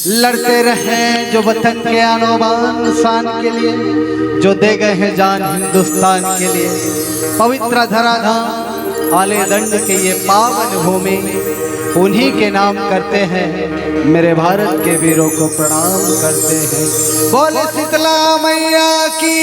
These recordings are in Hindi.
लड़ते रहे जो वतन के आनोबान शान के लिए, जो दे गए हैं जान हिंदुस्तान के लिए। पवित्र धराधाम आले दंड के ये पावन भूमि, उन्हीं के नाम करते हैं, मेरे भारत के वीरों को प्रणाम करते हैं। बोले शीतला मैया की।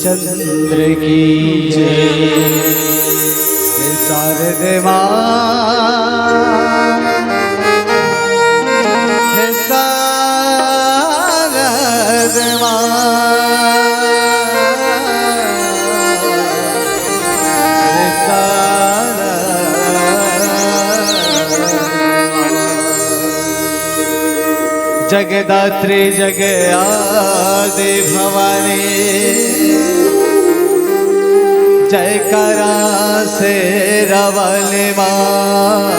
चंद्र की जय। शारदे माँ शारदे माँ जगदात्री जग आदि भवानी, जयकारा से रवाले माँ,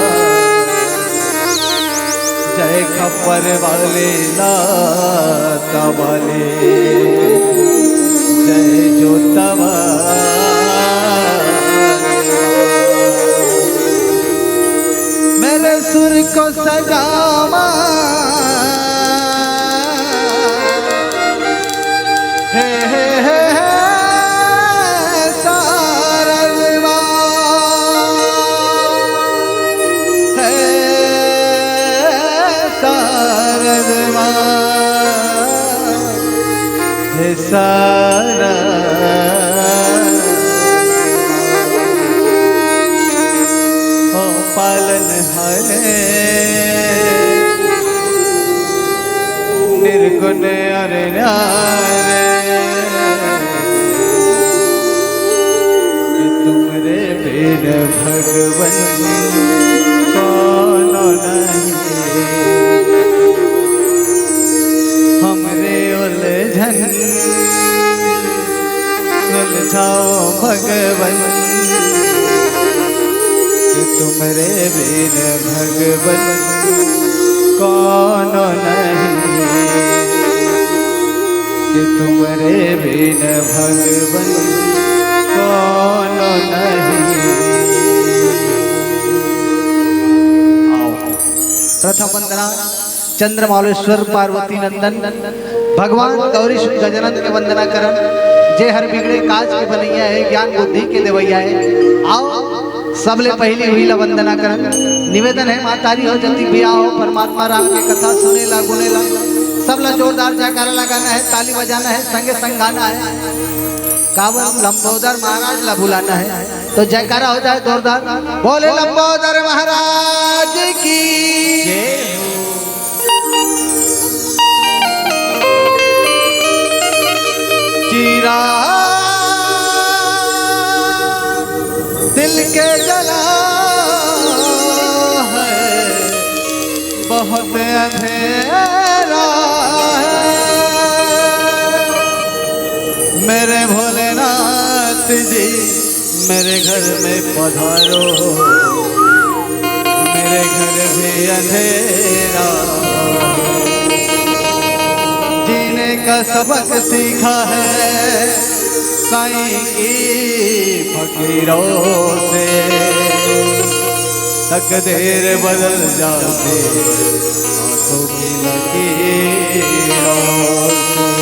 जय खप्पर वाले लाता वाले, जय जोता मेरे सुर को सजावा शारदे माँ, शारदे हरा ओ पालन हरे निर्गुण अरे तुमरे बिन भगवन कौन नहीं हमरे उलझन सुलझाओ भगवन कि तुमरे बिन भगवन कौन नहीं कि तुमरे बिन भगवन कौन नहीं। प्रथम वंदना चंद्रमौलेश्वर पार्वती नंदन भगवान गौरी गजानन के वंदना करन जे हर बिगड़े काज के बनैया है ज्ञान बुद्धि के देवैया है। आओ सबले पहली हुई ला वंदना करन निवेदन है मातारी हो जल्दी बिया हो परमात्मा राम की कथा सुनेला गुनेला सबला जोरदार जयकारा लगाना है ताली बजाना है संगे संग गाना है कावन लंबोदर महाराज ला बुलाना है तो जयकारा हो जाए जोरदार बोले लंबोदर महाराज की चीरा दिल के जला है बहुत अंधेरा है मेरे भोलेनाथ जी मेरे घर में पधारो मेरे घर भी अंधेरा जीने का सबक सीखा है साईं की फकीरों से तकदीर बदल जाते आंसू की लकीरों से।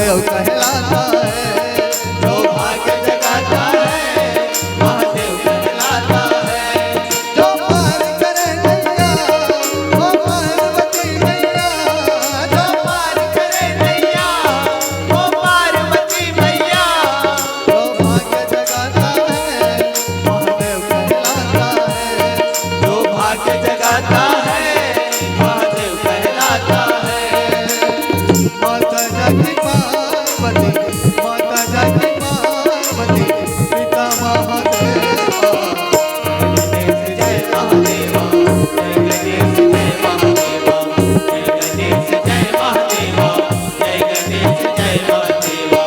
महादेव कहलाता है, जो भाग्य जगाता है महादेव कहलाता है। जो पार करे नैया वो पार्वती मैया, जो पार करे नैया वो पार्वती मैया, जो भाग्य जगाता है महादेव कहलाता है, जो भाग्य जगाता है महादेव कहलाता है। माता जाति पार्वती, माता जाति पार्वती, पिता महादेवा, गणेश जय महादेवा, जय गणेश जय महादेवा, जय गणेश जय महादेवा, जय गणेश जय महादेवा।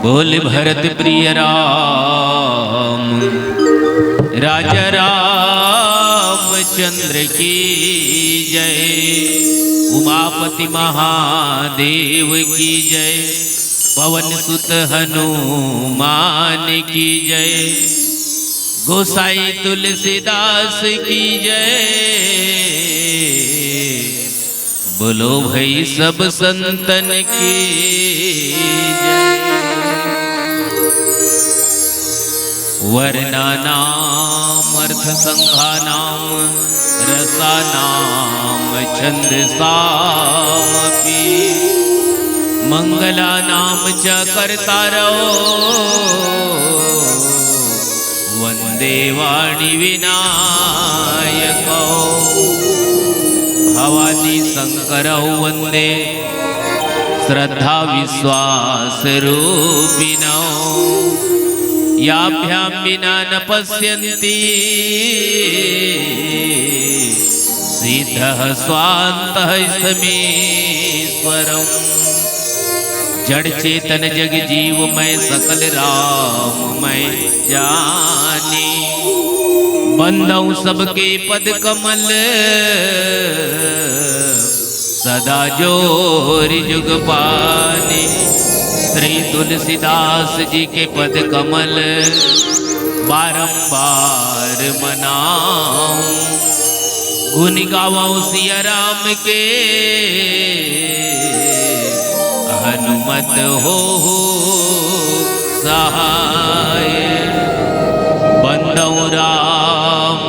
बोल भरत प्रिय राम, राजा रामचंद्र की जय। उमापति महादेव की जय। पवन सुत हनुमान की जय। गोसाई तुलसीदास की जय। बोलो भाई सब संतन की जय। वर्णानाम अर्थ संघानाम रसानाम छंदसामपि मंगलानाम च कर्तारो वंदे वाणी विनायको भवानी शंकरौ वंदे श्रद्धा विश्वास रूपिणौ याभ्यां विना न पश्यन्ति सिद्धः स्वान्तः समीश्वरम्। जड़ चेतन जग जीव मैं सकल राम मैं जानी। बंदौ सबके पद कमल सदा जोरि जुग पानी। श्री तुलसीदास जी के पद कमल बारंबार मनाऊं। गुण गाऊं सिया राम के हनुमत हो सहाय। बंदौ राम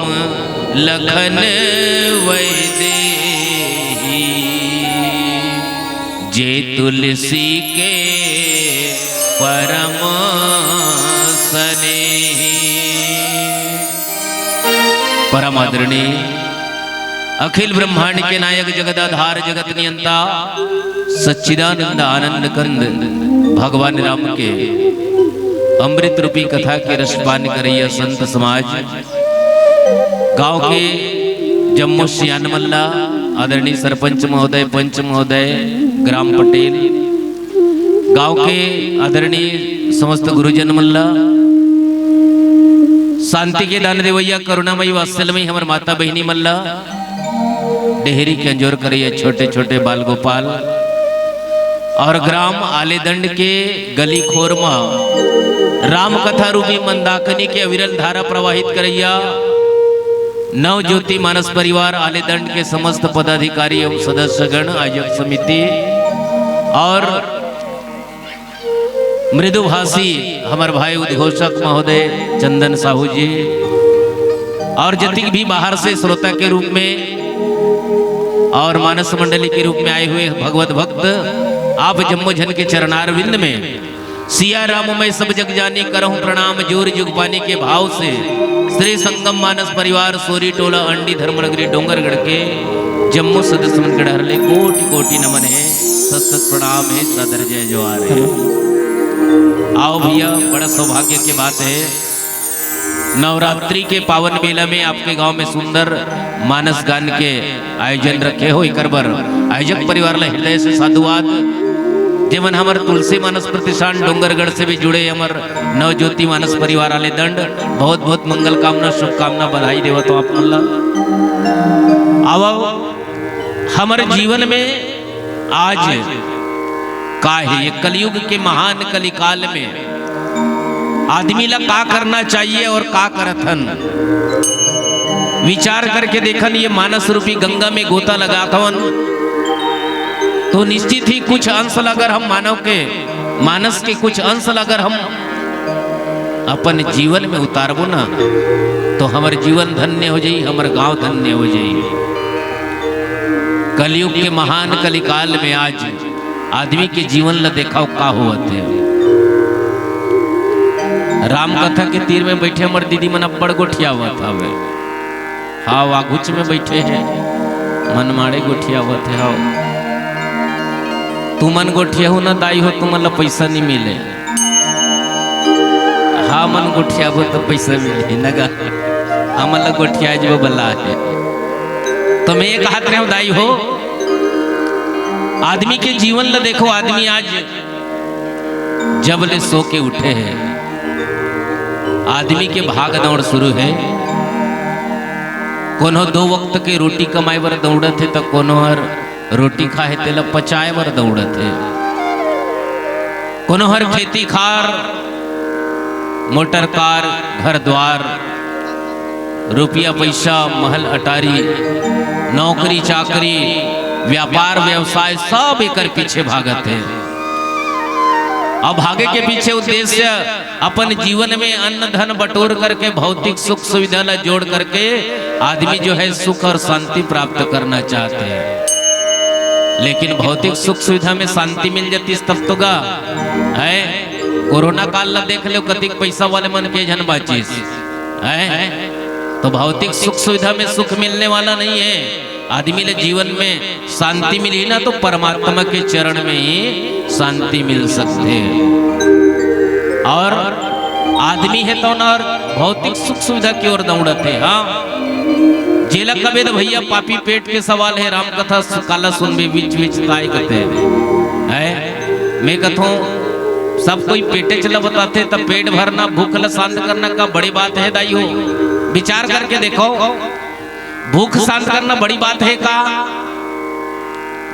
लखन वैदेही, जे तुलसी के परम स्नेही। परम आदरणीय अखिल ब्रह्मांड के नायक जगदाधार जगत नियंता सच्चिदानंद आनंद कंद भगवान राम के अमृत रूपी कथा के रसपान करैया संत समाज, गांव के जम्मू सियान मल्ला आदरणीय सरपंच महोदय, पंच महोदय, ग्राम पटेल, गांव के आदरणीय समस्त गुरुजन मल्ला, शांति के दान देवैया, करुणामयी वात्सल्यमयी हमर माता बहिनी मल्ला, डेहरी के अंजोर करैया छोटे छोटे बाल गोपाल, और ग्राम आलेदंड के गली खोरमा राम कथा रूपी मंदाकिनी के अविरल धारा प्रवाहित करैया नव ज्योति मानस परिवार आलेदंड के समस्त पदाधिकारी एवं सदस्यगण, आयोजक समिति और मृदुभाषी हमार भाई उद्घोषक महोदय चंदन साहू जी, और जितनी भी बाहर से श्रोता के रूप में और मानस मंडली के रूप में आए हुए भगवत भक्त, आप जम्मू जन के चरणारविंद में सिया राम मैं सब जग जानी करहूं प्रणाम, जोर जुग पानी के भाव से श्री संगम मानस परिवार सोरी टोला अंडी धर्मनगरी डोंगरगढ़ के जम्मू सदस्य मंडल हरले कोटि कोटि नमन है, सत सत प्रणाम है, सदर जय जोहार है। आओ भैया, बड़ा सौभाग्य की बात है, नवरात्रि के पावन मेला में आपके गांव में सुंदर मानस गान के आयोजन रखे हो। एक बार आयोजक परिवार ला हृदय से साधुवाद। जेमन हमार तुलसी मानस प्रतिष्ठान डोंगरगढ़ से भी जुड़े हमार नव ज्योति मानस परिवार आले दंड, बहुत बहुत मंगल कामना शुभकामना बधाई देव तो आप मल्ला। अब हमारे जीवन में आज का है ये कलयुग के महान कलिकाल में आदमी ला का करना चाहिए और का करथन, विचार करके देखन। ये मानस रूपी गंगा में गोता लगाथवन तो निश्चित ही कुछ अंश अगर हम मानव के मानस के कुछ अंश अगर हम अपन जीवन में उतारबो ना तो हमार जीवन धन्य हो जाई, हमार गांव धन्य हो जाई। कलयुग के महान कलिकाल में आज आदमी के जीवन ला देखाओ का होत है। राम कथा के तीर में बैठे हमार दीदी मन बड़ गोठिया हुआ था वे, हाँ वागुच में बैठे हैं, मन मारे गोठिया हुआ थे। हाँ तू मन गोठिया हो ना दाई हो, तुम ला पैसा नहीं मिले। हाँ मन गोठिया हो तो पैसा मिले नगा, हम ला गोठिया जो बला है। तो मैं ये कहते रहा हूँ दाई हो, आदमी के जीवन ला देखो, आदमी आज जब ले सो के उठे हैं, आदमी के भाग दौड़ शुरू है। कोनो दो वक्त के रोटी कमाए बर दौड़त है, तो कोनो हर रोटी खाए तेला पचाए बर दौड़त है, कोनो हर खेती खार, मोटर कार, घर द्वार, रुपया पैसा, महल अटारी, नौकरी चाकरी, व्यापार व्यवसाय सब एकर पीछे भागत है। और भागे के पीछे उद्देश्य अपन जीवन में अन्न धन बटोर करके भौतिक सुख सुविधा ला जोड़ करके आदमी जो है सुख और शांति प्राप्त करना चाहते हैं। लेकिन भौतिक सुख सुविधा में शांति मिल जाती तब तो गा है। कोरोना काल ला देख लो, कतिक पैसा वाले मन के जन बाचीस है, तो भौतिक सुख सुविधा में सुख मिलने वाला नहीं है। आदमी ले जीवन में शांति मिली ना तो परमात्मा के चरण में ही शांति मिल सकते हैं। और आदमी है तो ना भौतिक सुख सुविधा की ओर दौड़ते। हाँ जेला कबेद भैया पापी पेट के सवाल है, राम कथा काला सुनबे बीच बीच काय कहते हैं। मैं कहूँ सब कोई पेटे चला बताते, तब पेट भरना भूख ला शांत करना का बड़ी बात है दाई हो। विचार करके देखो, भूख शांत करना बड़ी बात है का?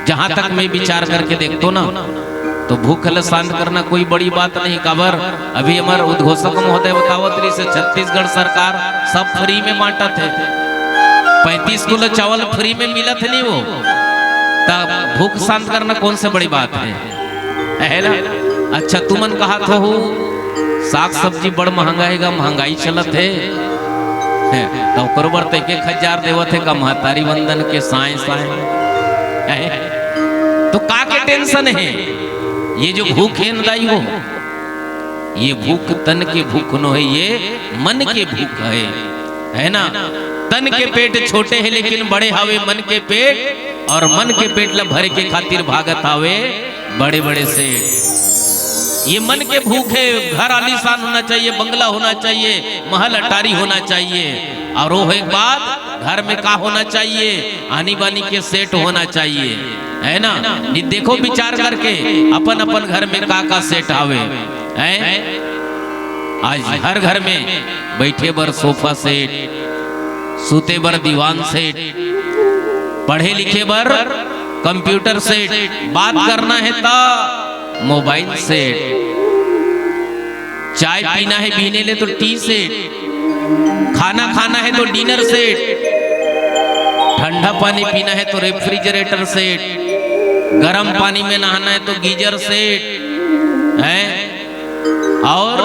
जहां तक मैं विचार करके देखता ना तो भूख ला शांत करना कोई बड़ी बात नहीं। काबर अभी हमारे उद्घोषक महोदय बतावत रही से छत्तीसगढ़ सरकार सब फ्री में बांटा थे, 35 किलो चावल फ्री में मिला थे नहीं वो, तब भूख शांत करना कौन से बड़ी बात है ना? अच्छा तुमन कहा तो साग सब्जी बड़ महंगा है, महंगाई चलत है तो ओकरो बर तो 1,000 देवत है का महतारी वंदन के साए साए तो का के टेंशन है। ये जो भूख है नदाई हो, ये भूख तन के भूख न है, ये मन के भूख है ना। तन के पेट छोटे है लेकिन बड़े हावे मन के पेट, और मन के पेट ला भरे के खातिर भागत हावे बड़े बड़े से। ये मन के भूख है, घर आलीशान होना चाहिए, बंगला होना चाहिए, महल अटारी होना चाहिए, और वो एक बात घर में का होना चाहिए, आनी बानी के सेट होना चाहिए, है ना। ये देखो विचार करके अपन अपन घर में का सेट आवे है। आज हर घर में बैठे बर सोफा सेट, सूते बर दीवान सेट, पढ़े लिखे बर कंप्यूटर सेट, बात करना है ता मोबाइल सेट, चाय पीना है पीने ले तो टी सेट, खाना खाना है तो डिनर सेट, ठंडा पानी पीना है तो रेफ्रिजरेटर सेट, गर्म पानी में नहाना है तो गीजर सेट है, और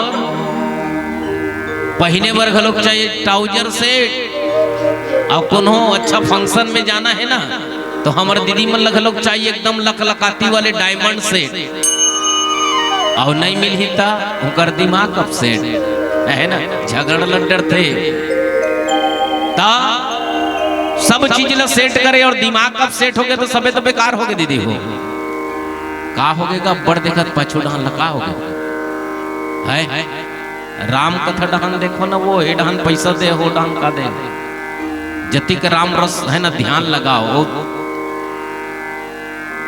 पहने बर घलोक चाहिए ट्राउजर सेट। और कोनो अच्छा फंक्शन में जाना है ना तो हमारे दीदी मन लगलोग चाहिए एकदम लकलकाती वाले डायमंड सेट, और नहीं मिल ही था उनकर दिमाग कब सेट है ना। झगड़ लड्डर थे ता सब चीज ला सेट करे और दिमाग कब सेट हो गए तो सबे तो बेकार हो गए दीदी हो। का हो गएगा बड़ देखत पछू डहान लगा हो गए है। राम कथा डहान देखो ना, वो हे डहान पैसा दे हो डहान का दे, जतिक राम रस है ना ध्यान लगाओ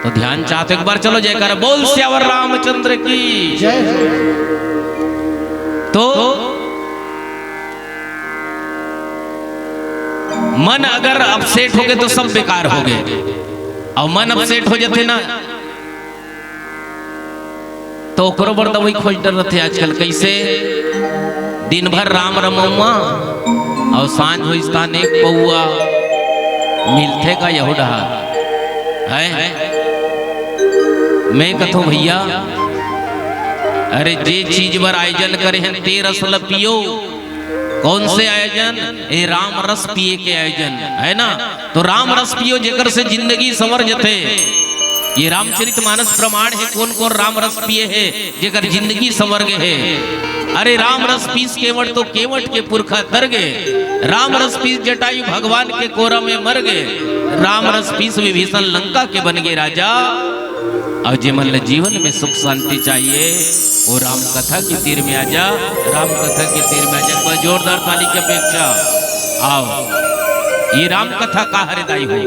तो ध्यान चाहते एक बार चलो जयकार बोल श्यावर रामचंद्र की जय। तो मन अगर अपसेट हो गए तो सब बेकार हो गए, और मन अपसेट हो जाते ना तो ओकरो बर दवाई खोज डर रहते आजकल। कैसे दिन भर राम रमौआ और सांझ हो स्थान एक पौआ मिलते का यहूदा है। मैं कथो भैया अरे जे चीज बर आयोजन करे हैं ते रस ल पियो। कौन से आयोजन? ए राम रस पिए के आयोजन है ना। तो राम रस पियो जेकर से जिंदगी संवर जते। ये रामचरितमानस प्रमाण है कौन कौन राम रस पिए है जेकर जिंदगी संवर गए है। अरे राम रस पीस केवट तो केवट के पुरखा तर गए। राम रस पीस जटायु भगवान के कोरा में मर गए। राम रस पीस विभीषण लंका के बन गए राजा। और जे मन जीवन में सुख शांति चाहिए वो राम कथा की तीर में आजा। राम कथा के तीर में आजा। जोरदार ताली की अपेक्षा। आओ ये राम कथा का हृदय हो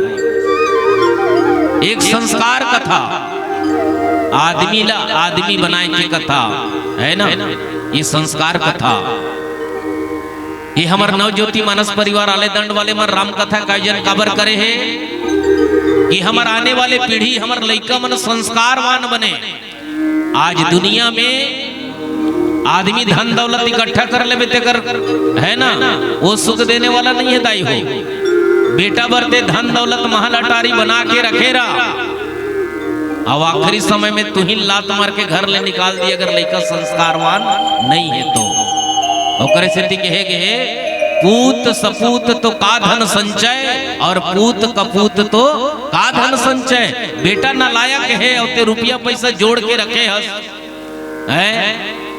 एक संस्कार कथा आदमी बनाए की कथा है ना। ये संस्कार कथा ये हमार नवज्योति मानस परिवार आले दंड वाले मन राम कथा का आयोजन काबर करे है कि हमार आने वाले पीढ़ी हमार लइका मन संस्कारवान बने। आज दुनिया में आदमी धन दौलत इकट्ठा कर ले कर है ना वो सुख देने वाला नहीं है दाई हो। बेटा बरते धन दौलत महल अटारी बना के रखेरा अब आखिरी समय में तू ही लात मार के घर ले निकाल दी अगर लइका संस्कारवान नहीं है तो। ओकरे से कहे गए पूत सपूत तो का धन संचय और पूत कपूत तो का धन संचय। बेटा नालायक है और ते रुपया पैसा जोड़ के रखे हस है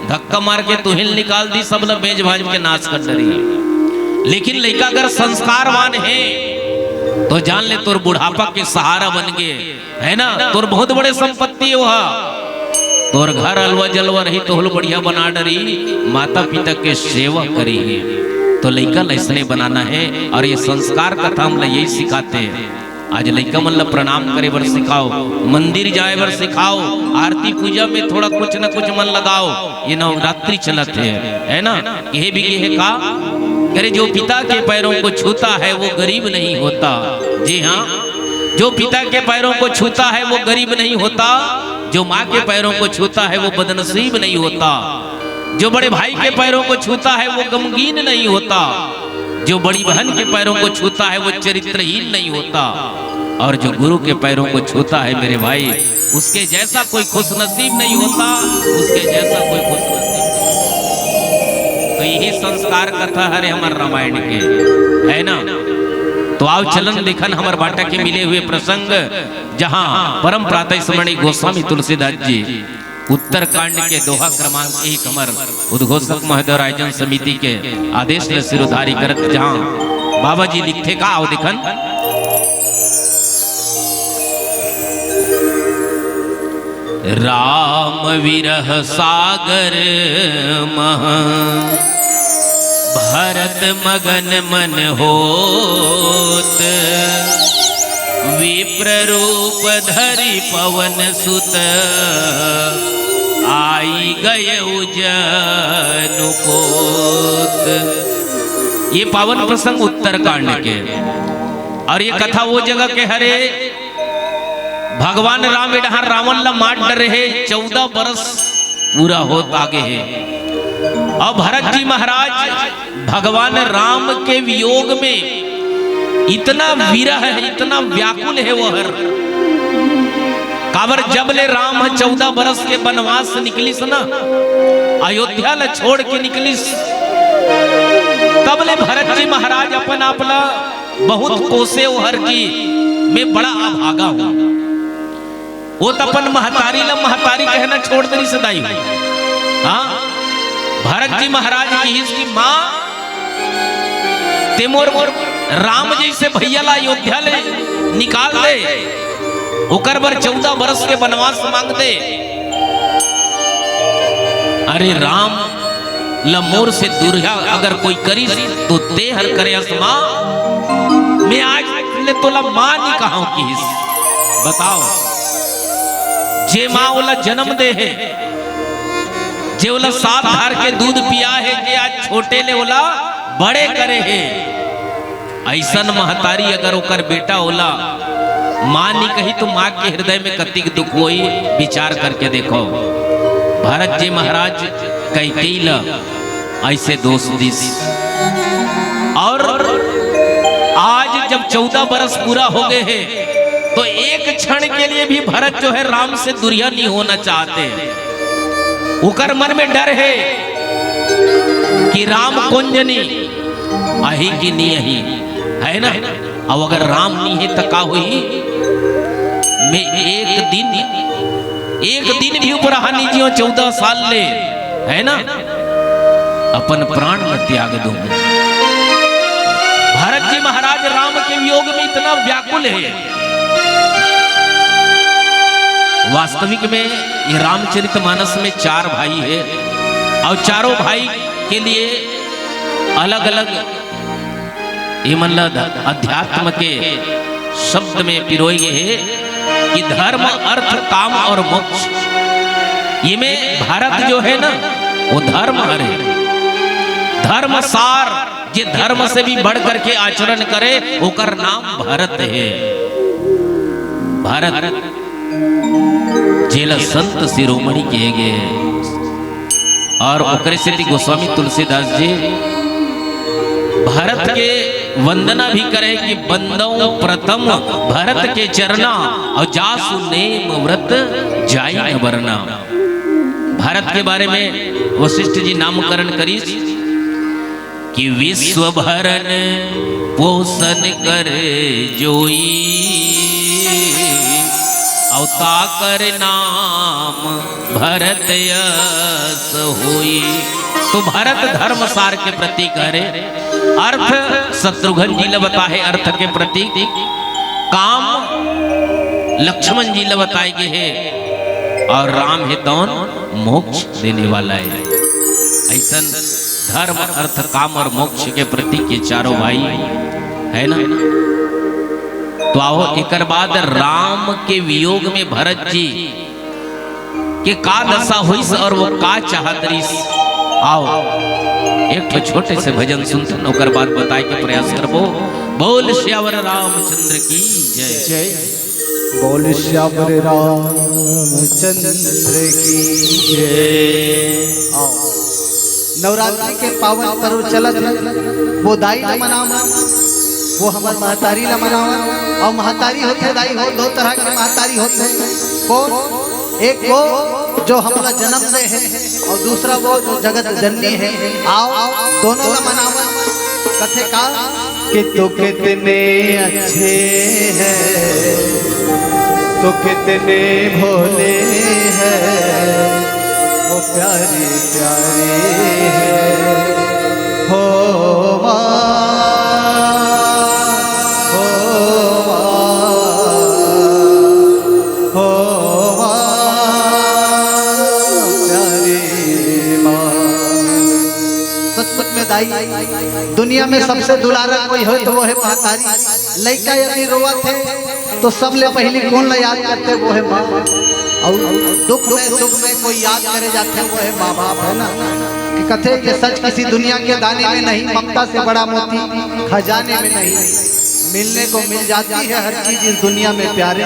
धक्का मार के तुहिल निकाल दी सब ला बेच भाज के नाश कर डरी। लेकिन लड़का अगर संस्कारवान है तो जान ले तोर बुढ़ापा के सहारा बन गए है ना। तोर बहुत बड़े संपत्ति है वहाँ तोर घर अलवा जलवा रही तो बढ़िया बना डरी माता पिता के सेवा करी है। तो लइका ऐसने बनाना है और ये संस्कार कथा हम यही सिखाते हैं। आज लइका मन ला प्रणाम करे बर सिखाओ, मंदिर जाए बर सिखाओ, आरती पूजा में थोड़ा कुछ न कुछ मन लगाओ। ये नवरात्रि चलत है ना। ये भी ये है का अरे जो पिता के पैरों को छूता है वो गरीब नहीं होता। जी हाँ जो पिता के पैरों को छूता है वो गरीब नहीं होता। जो माँ के पैरों को छूता है वो बदनसीब नहीं होता। जो बड़े भाई के पैरों को छूता है वो गमगीन नहीं होता। जो बड़ी बहन के पैरों को छूता है वो चरित्रहीन नहीं होता। और जो गुरु के पैरों को छूता है मेरे भाई उसके जैसा कोई खुशनसीब नहीं होता। उसके जैसा कोई खुशनसीब नहीं। यही संस्कार कथा हरे हमार रामायण के है ना। तो आओ चलन देखन हमार बाटा के मिले हुए प्रसंग, जहां परम प्रातः स्मरणीय गोस्वामी तुलसीदास जी उत्तरकांड के दोहा क्रमांक 1 हमार उद्घोषक महोदय रायजन समिति के आदेश ले सिरोधारी करत, जहां बाबा जी लिखते का आओ देखन। राम विरह सागर मह भरत मगन मन होत, विप्र रूप धरि पवन सुत, आई गए उजनु पोत। ये पावन प्रसंग उत्तरकांड के, और ये कथा वो जगह के हरे भगवान राम एडहा रावण ला मार डरे है, 14 बरस पूरा होत आगे है। और भरत जी महाराज भगवान राम के वियोग में इतना विरह है, इतना व्याकुल है वो हर कावर। जब ले राम 14 बरस के वनवास निकलिस ना, अयोध्या ला छोड़ के निकलिस, तब ले भरत जी महाराज अपन आपला बहुत कोसे हर की में बड़ा अभागा हो। वो तो अपन महतारी ला महतारी कहना छोड़ दे सदाई। हाँ, भरत जी महाराज की इसकी माँ तेमोर राम जैसे भैया ला अयोध्या ले निकाल दे, ओकर बर 14 बरस के वनवास मांग दे। अरे राम लमोर से दुर्या अगर कोई करी तो ते हर करे माँ, मैं आज ले तोला माँ नहीं कहा कि बताओ। जे माँ ओला जन्म दे है, जे ओला 7 धार के दूध पिया है, जे आज छोटे ले ओला बड़े करे है, ऐसन महतारी अगर ओकर बेटा ओला माँ नहीं कही तो माँ के हृदय में कतिक दुख होई, विचार करके देखो। भरत जी महाराज कैकेयी ला ऐसे दोष दिस, और आज जब 14 बरस पूरा हो गए हैं, तो एक क्षण के लिए भी भरत जो है राम से दूरिया नहीं होना चाहते। उकर मन में डर है कि राम कौन जनी अही की नहीं अही है ना। अब अगर राम नहीं है तो का हुई, मैं एक दिन भी ऊपर हानि जियो 14 साल ले है ना, अपन प्राण न त्याग दूं। भरत जी महाराज राम के वियोग में इतना व्याकुल है। वास्तविक में ये रामचरितमानस में 4 भाई है, और चारों भाई के लिए अलग अलग ये मतलब अध्यात्म के शब्द में पिरोए है कि धर्म अर्थ काम और मोक्ष। ये में भारत जो है ना वो धर्म हरे, धर्म सार, जे धर्म से भी बढ़ करके आचरण करे ओकर नाम भारत है। भारत जेला संत शिरोमणि किए गए, और ओकरे से गोस्वामी तुलसीदास जी भारत के वंदना भी करे कि बंदौ प्रथम भरत के चरना, और जासु नेम व्रत जाई न वरना। भारत के बारे में वशिष्ठ जी नामकरण करी कि विश्व भरन पोषण कर जोई, अवता कर नाम भरत यस होई। तो भरत धर्म सार के प्रतीक है। अर्थ शत्रुघ्न जी ने बताए अर्थ के प्रतीक, काम लक्ष्मण जी ने बताए गए है, और राम है तौन मोक्ष देने वाला है। ऐसा धर्म अर्थ काम और मोक्ष के प्रतीक ये चारों भाई है ना। तो आओ एक बाद राम के वियोग में भरत जी के का दशा हुई और वो का चाहत रही। आओ एक तो छोटे से भजन सुनते नौकर बात बताए के प्रयास करबो। बोल श्यावर रामचंद्र की जय जय, बोल श्यावर रामचंद्र की जय। आओ नवरात्रि के पावन पर्व चलत है, वो दाई न मनावा, वो हमार महतारी न मनावा। और महतारी होते दाई हो, 2 तरह के महतारी होते हैं। कौन? एक वो जो हमारा जन्म दे है, और दूसरा वो जो जगत जननी है। आओ दोनों का मनावा कथे का कि तो कितने अच्छे हैं, तो कितने भोले हैं, वो प्यारे प्यारे हैं हो माँ, हो माँ, हो माँ, प्यारे माँ। सचमुच में दाई दुनिया में सबसे दुलारा कोई हो तो वो है महतारी। लड़का यदि रोवत है तो सबले पहले कौन ला याद करते वो है माँ। और दुख में सुख में कोई याद करे जाते वो है माँ बाप, है ना। कि कथे ये सच किसी दुनिया के दाने में नहीं, ममता से बड़ा मोती खजाने में नहीं। मिलने को मिल जाती है हर चीज इस दुनिया में प्यारे,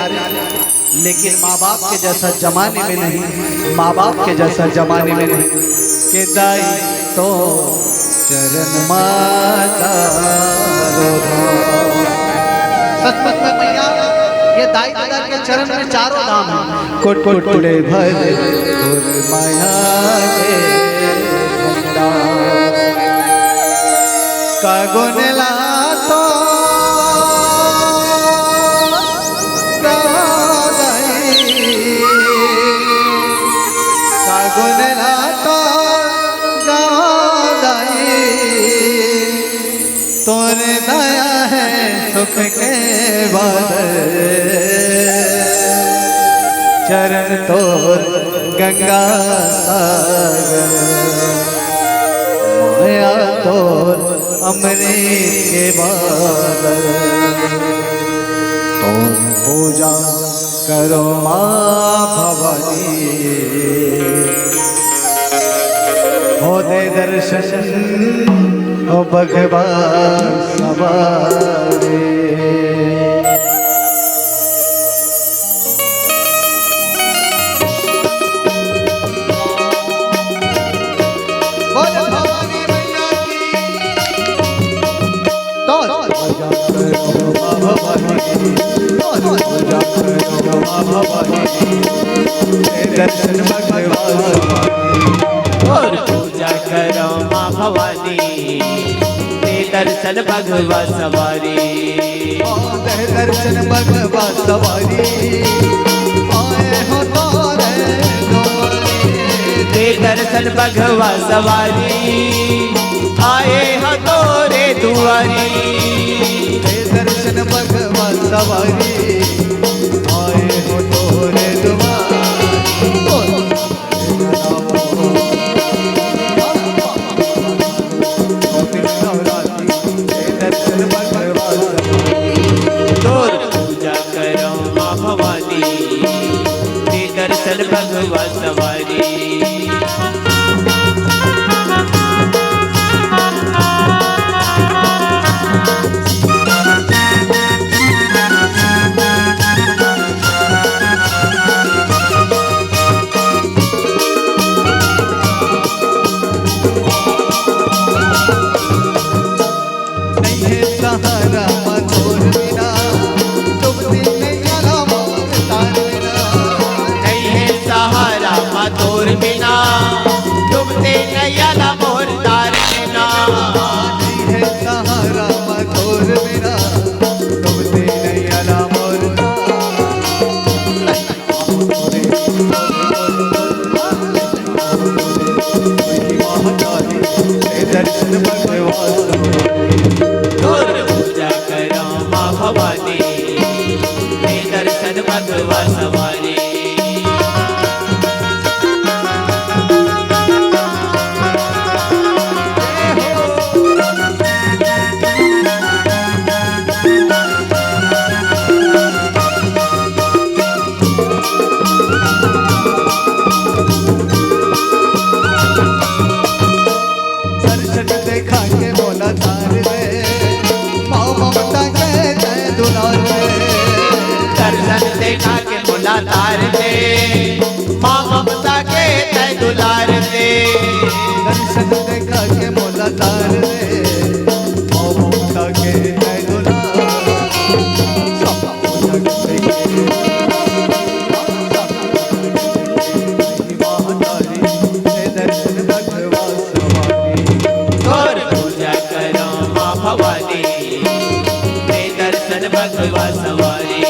लेकिन माँ बाप के जैसा जमाने में नहीं, माँ बाप के जैसा जमाने में नहीं। के दाई तो चरण माता सचमुच में मैया ये दाई दादा के चरण में चारों धाम है। कोट कोट टुड़े भर तुर माया के भंडार का गुण ला तो तोरे दया है सुख के बादल, चरण तोर गंगा सागर, माया तोर अमृत के बादल। तुम पूजा करो माँ भवानी, हो दे दर्शन ओ भगवान सवारे। बोल भवानी मैया की तो पूजा करो माँ भवानी, पूजा करो माँ भवानी, दर्शन भगवान और पूजा करो माँ भवानी, दर्शन भगवा सवारी, दर्शन भगवा सवारी, आए हो तोरे दुआरे, दर्शन भगवा सवारी, आए हो तोरे दुआरी, दर्शन भगवा सवारी, आए हो तोरे दुआरे। पूजा करो माँ भवानी, दर्शन भगवा सवारी। सहारा मधुर बिना डूबती नैया मोर तार बिना, नहीं है सहारा मधुर बिना, डूबते नैया मोर तार बिना, नहीं है सहारा मधुर बिना डूबती नैया मोर दर्शन भगवान। पूजा करो माँ भवानी, दर्शन भगवा सवारी। दर्शन देखा के बोला तार रे, माँ ममता के जय दुलार रे, दर्शन देखा के बोला तार दे, माँ ममता के जय दुलार दे, दर्शन देखा के बोला तार रे, माँ ममता के जय दुलार। सब पूजा के महातारी भगवा सवारी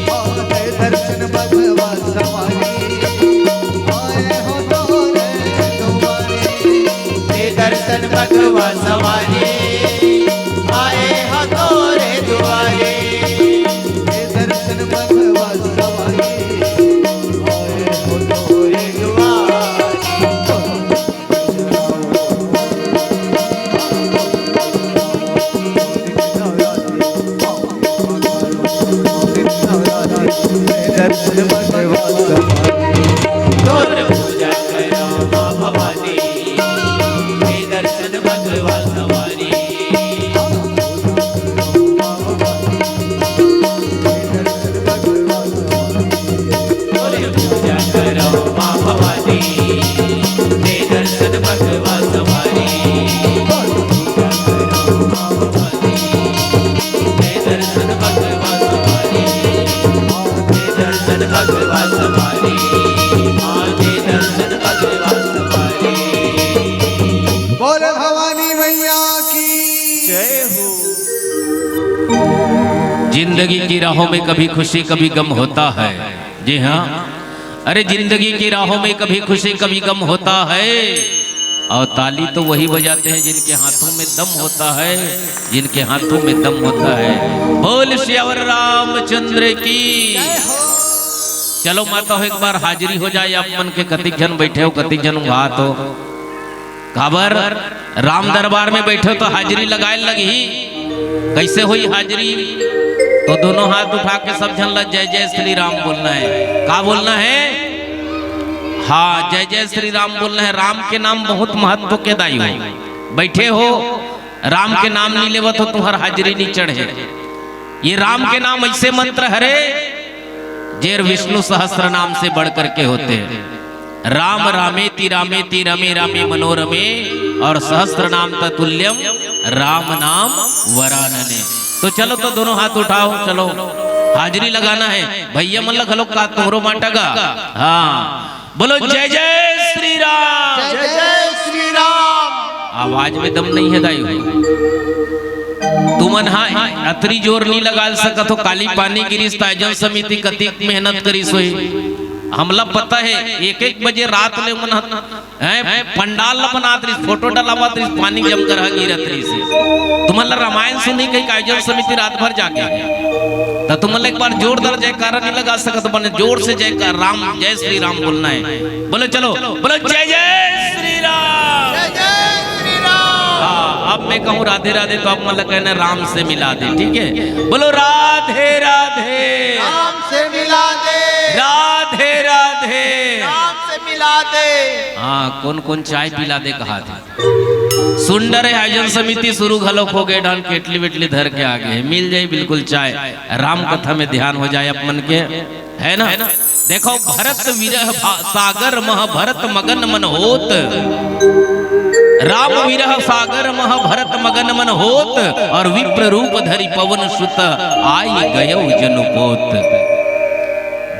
आए दर्शन भगवा सवारी आए हो तोरे दुआरे हे दर्शन भगवा सवारी आए हो तोरे दुआरे हे दर्शन भगवा सवारी आए हो तोरे दर्शन भगवा सवारी तोर पूजा करो माँ भवानी हे दर्शन भगवा सवारी तोर पूजा करो माँ भवानी हे दर्शन भगवा सवारी हे दर्शन भगवा सवारी हे दर्शन भगवा सवारी हे दर्शन भगवा सवारी बोल भवानी मैया की जय हो। जिंदगी की राहों में कभी खुशी कभी गम होता है। जी हाँ, अरे जिंदगी की राहों में कभी खुशी कभी गम होता है। और ताली तो वही बजाते हैं जिनके हाथों में दम होता है, जिनके हाथों में दम होता है। बोल श्यावर रामचंद्र की। चलो माता हो एक बार हाजिरी हो जाए। आप मन के कतिक जन बैठे हो, कतिक जन घात हो काबर राम दरबार में बैठे हो तो हाजिरी लगाए लगी। कैसे हुई हाजिरी? तो दोनों हाथ उठा के सब जन लग जय जय श्री राम बोलना है। क्या बोलना है? हाँ, जय जय श्री राम बोलना है। राम के नाम बहुत महत्व के दाई हो। बैठे हो राम के नाम नहीं लेवत हो तुम्हार हाजिरी नहीं चढ़े। ये राम के नाम ऐसे मंत्र हरे जेर विष्णु सहस्त्र नाम से बढ़ करके होते हैं। राम रामेति रामेति रमे रामे मनोरमे और सहस्त्र नाम ततुल्यम राम नाम वरानने। तो चलो तो दोनों हाथ उठाओ, चलो हाजिरी लगाना है। भैया मन लग का तुमरो माटेगा। हाँ बोलो जय जय श्री राम। जय जय श्री राम। आवाज में दम नहीं है दाई। तुमन हाँ अतरी जोर नहीं लगा सकत हो। काली पानी गिरीश आयोजन समिति कति मेहनत करी सोई। हमला पता है एक एक बजे रात ले मन पंडाल बनात रही, फोटो डलावत रही, पानी जम कर गिरत रही से। तुम्हारा रामायण सुनी कहीं आयोजन समिति रात भर जाके तो तुम्हारा एक बार जोरदार जयकारा नहीं लगा सकत। बने जोर से जयकार राम जय श्री राम बोलना है। बोलो चलो बोलो जय जय श्री राम। जय जय श्री राम। हाँ, अब मैं कहूँ राधे राधे तो आप मतलब कहना राम से मिला दे। ठीक है, बोलो राधे राधे। राम से मिला दे। राधे राधे। राम से मिला दे। हाँ, कौन कौन चाय पिला दे कहा था। सुंदर है आयोजन समिति शुरू घलोक हो गए। डाल केटली वेटली धर के आगे मिल जाए बिल्कुल चाय। राम कथा में ध्यान हो जाए अपन के, है ना। देखो भरत विरह सागर मह भरत मगन मन होत। राम विरह सागर मह भरत मगन मन होत और विप्र रूप धरि पवन सुत आई गयो जनुपोत।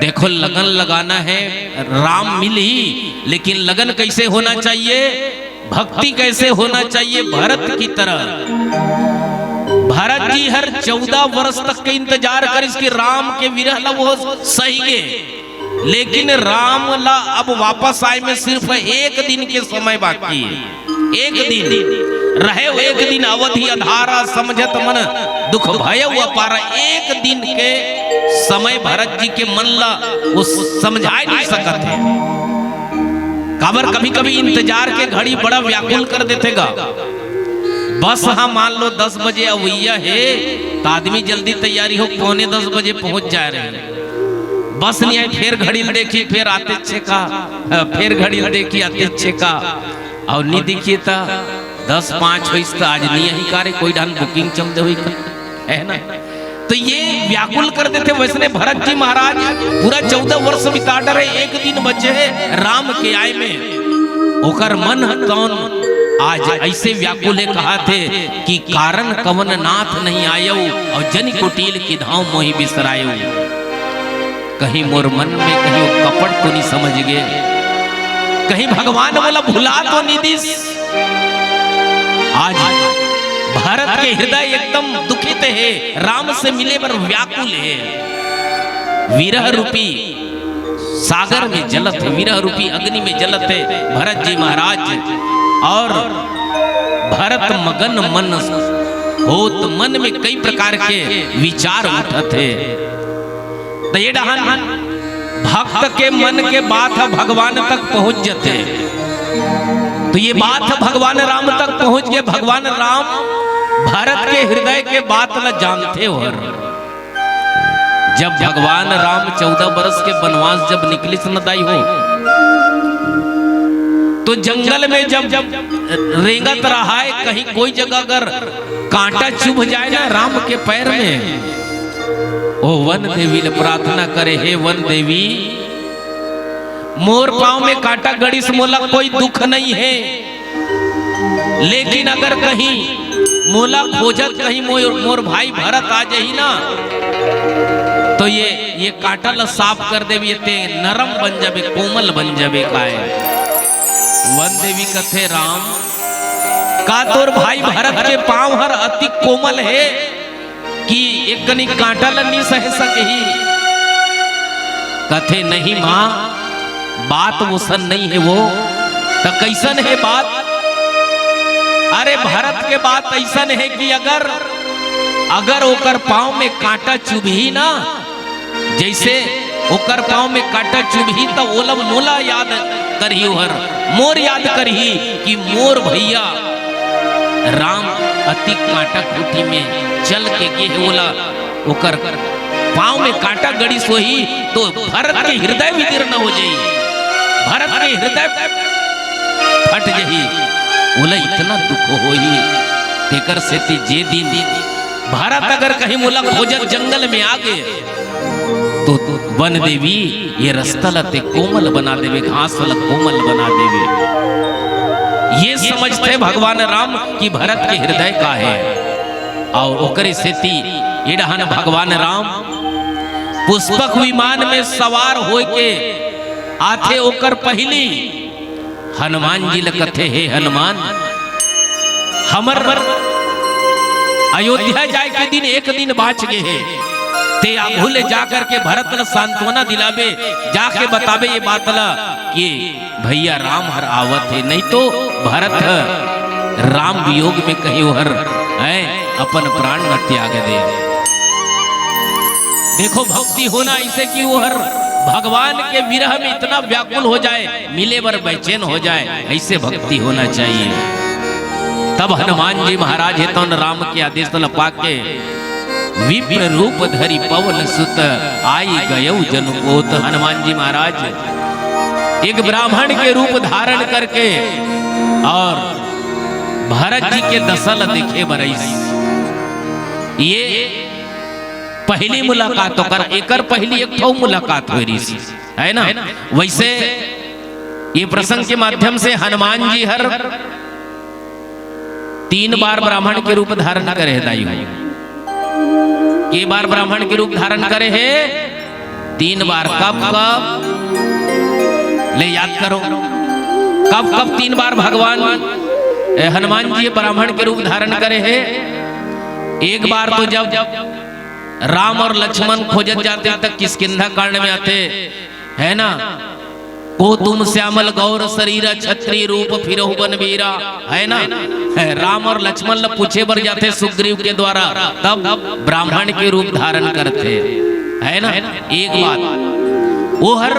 देखो लगन लगाना है। राम मिल ही, लेकिन लगन कैसे होना चाहिए? भक्ति कैसे होना चाहिए? भरत की तरह। भरत जी हर 14 वर्ष तक के इंतजार कर इसके राम के विरह ला वो सही है, लेकिन राम ला अब वापस आए में सिर्फ एक दिन के समय बाकी है। एक दिन रहे, एक दिन अवधि अधारा समझत मन दुख भय अपारा। एक दिन के समय भरत जी के मन ला वो समझाए नहीं सकत है। काबर कभी कभी इंतजार के घड़ी बड़ा व्याकुल कर देतेगा। बस हाँ मान लो 10 बजे अवैया है तो आदमी जल्दी तैयारी हो, 9:45 बजे पहुंच जा रहे हैं। बस नहीं आई, फिर घड़ी देखी, फिर आते छेका, फिर घड़ी देखी आते छेका और नहीं देखिए था 10:05 हुई तो आज नहीं ही कार्य कोई ढंग बुकिंग चल दे हुई है ना। तो ये व्याकुल कर देते। वैसे भरत जी महाराज पूरा 14 वर्ष बिता डरे, एक दिन बचे है राम के आय में। ओकर मन कौन आज ऐसे व्याकुल है कहा थे कि कारण कवन नाथ नहीं आयो और जन कुटील की धाव मोहि बिसरायो। कहीं मोर मन में कहीं वो कपट तो नहीं समझ गए, कहीं भगवान बोला भुला तो नहीं दिस। आज भारत के हृदय एकदम दुखित है, राम से मिले पर व्याकुल है। विरह रूपी सागर में जलत है, विरह रूपी अग्नि में जलत है भरत जी महाराज। और भरत मगन मन होत, मन में कई प्रकार के विचार उठत है। तो ये डहान भक्त के मन के बात भगवान तक पहुंच जाते। तो ये बात भगवान राम तक पहुंच गए। भगवान राम भारत के हृदय के बात न जानते हो। जब भगवान राम 14 वर्ष के वनवास जब निकले सुनदाई हो, तो जंगल में जब रेंगत रहा है, कहीं कोई जगह अगर कांटा चुभ जाए ना राम के पैर में, ओ वन देवी ने प्रार्थना करे, हे वन देवी मोर पांव में कांटा गड़ी से मोला कोई दुख नहीं है, लेकिन अगर कहीं मोला खोजत कहीं मोर भाई भरत आ जाही ना, तो ये कांटा ला साफ कर देवी, ते नरम बन जाबे, कोमल बन जाबे। काय वन देवी कथे राम का तोर भाई भरत के पांव हर अति कोमल है कि एक कनी कांटा ला नहीं सह सके ही। कथे नहीं माँ, बात वो सन नहीं है, वो तो कैसन है बात? अरे भारत के बात ऐसन है कि अगर ओकर पांव में कांटा चुभी ना, जैसे ओकर पांव में कांटा चुभी तो ओला मोला याद करही, हर मोर याद करही कि मोर भैया राम अति कांटा खूटी में चल के गे ओला ओकर पांव में कांटा गड़ी सोही, तो भारत के हृदय विदीर्ण हो जाई, भारत के हृदय फट जाही। ओला इतना दुख होई तेकर से जे दिन भारत अगर कहीं मुलक खोजत जंगल में आ गए, तो वन देवी ये रास्ता लते कोमल बना देवे, घास वाला कोमल बना देवे। ये समझते भगवान राम कि भरत के हृदय का है। और ओकरे सेती इडहन भगवान राम पुष्पक विमान में सवार हो के आथे। ओकर पहली हनुमान जी कथे, हे हनुमान हमर अयोध्या जाए के दिन एक दिन बाच गए है, ते आगू ले जाकर के भरत ला सांत्वना दिलावे, जाके बतावे ये बात ला कि भैया राम हर आवत है, नहीं तो भरत राम वियोग में कहीं हर अपन प्राण न त्याग दे। देखो भक्ति होना ऐसे कि वो हर भगवान के विरह में इतना व्याकुल हो जाए, मिले बर बेचैन हो जाए, ऐसे भक्ति होना चाहिए। तब हनुमान जी महाराज हेतु राम के आदेश पाके विप्र रूप धरि पवन सुत आई गयौ जनपोत। हनुमान जी महाराज एक ब्राह्मण के रूप धारण करके और भरत जी के दशल देखे बरईस। ये पहली मुलाकात कर, एकर पहली एक ठो मुलाकात हुई है ना। वैसे ये प्रसंग के माध्यम से हनुमान जी हर 3 बार ब्राह्मण के रूप धारण करे है। दाई के बार ब्राह्मण के रूप धारण करे है? 3 बार। कब कब ले याद करो, कब कब 3 बार भगवान हनुमान जी ब्राह्मण के रूप धारण करे है? एक बार तो जब राम और लक्ष्मण खोजत जाते तक किष्किंधा कांड में आते है ना, को तुम श्यामल गौर शरीर क्षत्रिय रूप फिरहु बन वीरा, है ना। राम और लक्ष्मण ल पूछे बर जाते सुग्रीव के द्वारा, तब ब्राह्मण के रूप धारण करते है ना। एक बात वो हर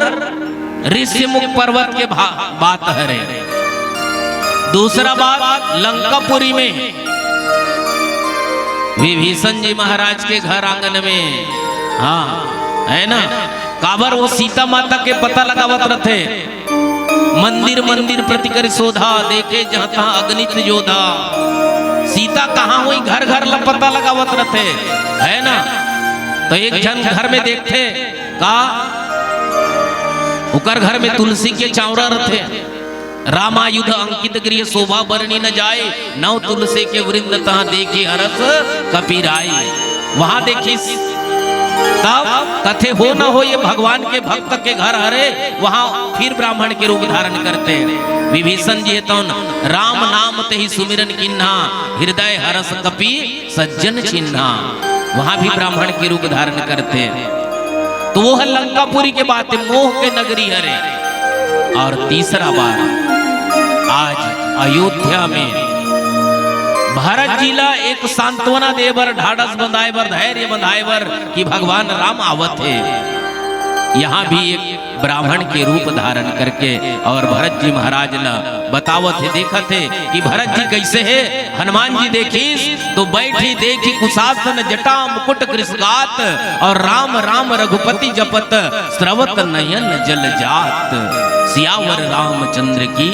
ऋषिमुख पर्वत के बात है। दूसरा बात लंकापुरी में विभीषण जी महाराज के घर आंगन में, हाँ है ना, काबर वो सीता माता के पता लगावत रहते। मंदिर मंदिर प्रतिकर शोधा, देखे जहाँ तहाँ अग्नित योधा। सीता कहाँ हुई, घर घर ला पता लगावत रहते है ना। तो एक जन घर में देखते का उकर घर में तुलसी के चावड़ा रहते। रामायुध अंकित गृह शोभा बरनी न जाए, नव तुलसी के वृंद तहाँ देखे हरस कपिराई। वहां देखी तब कथे हो न हो ये भगवान के भक्त के घर हरे, वहां फिर ब्राह्मण के रूप धारण करते हैं। विभीषण जी तो राम नाम ते ही सुमिरन किन्हा, हृदय हरस कपि सज्जन चिन्हा। वहां भी ब्राह्मण के रूप धारण करते हैं। तो वो है लंकापुरी के बात, मोह के नगरी हरे। और तीसरा बार आज अयोध्या में भारत जिला एक सांत्वना देवर, ढाढ़स बंधाए बर, धैर्य बंधाए बर कि भगवान राम आवत है। यहाँ भी एक ब्राह्मण के रूप धारण करके और भरत जी महाराज ला बतावत है, देखत है कि भरत जी कैसे है। हनुमान जी देखीस तो बैठी देखी कुशासन जटा मुकुट कृषगात, और राम राम रघुपति जपत स्रवत नयन जल जात। सियावर रामचंद्र की